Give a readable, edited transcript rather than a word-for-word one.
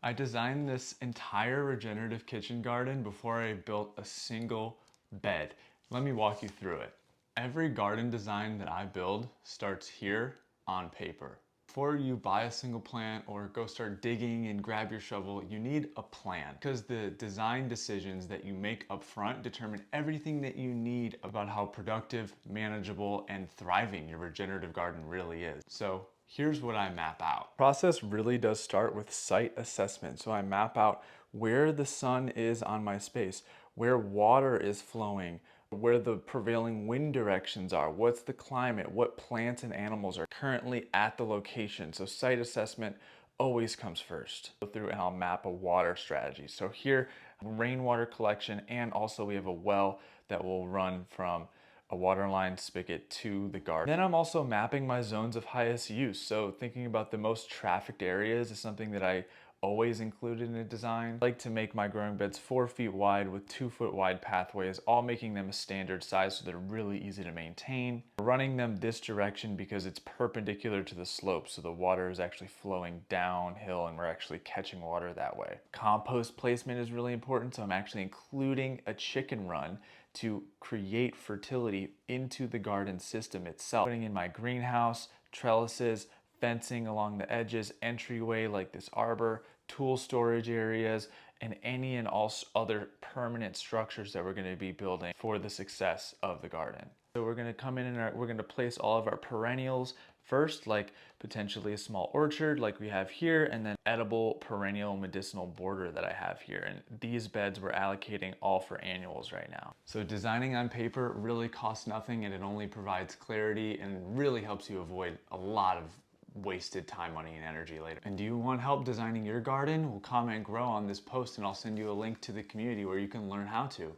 I designed this entire regenerative kitchen garden before I built a single bed. Let me walk you through it. Every garden design that I build starts here on paper. Before you buy a single plant or go start digging and grab your shovel, you need a plan because the design decisions that you make up front determine everything that you need about how productive, manageable, and thriving your regenerative garden really is. So here's what I map out. Process really does start with site assessment. So I map out where the sun is on my space, where water is flowing, where the prevailing wind directions are, what's the climate, what plants and animals are currently at the location. So site assessment always comes first. Go through and I'll map a water strategy. So here, rainwater collection, and also we have a well that will run from a water line spigot to the garden. Then I'm also mapping my zones of highest use. So thinking about the most trafficked areas is something that I always included in a design. I like to make my growing beds 4 feet wide with 2-foot wide pathways, all making them a standard size so they're really easy to maintain. Running them this direction because it's perpendicular to the slope, so the water is actually flowing downhill and we're actually catching water that way. Compost placement is really important, so I'm actually including a chicken run to create fertility into the garden system itself. Putting in my greenhouse, trellises, fencing along the edges, entryway like this arbor, tool storage areas, and any and all other permanent structures that we're going to be building for the success of the garden. So we're going to come in and we're going to place all of our perennials first, like potentially a small orchard like we have here, and then edible perennial medicinal border that I have here. And these beds we're allocating all for annuals right now. So designing on paper really costs nothing, and it only provides clarity and really helps you avoid a lot of wasted time, money, and energy later. And do you want help designing your garden? Well, comment grow on this post and I'll send you a link to the community where you can learn how to.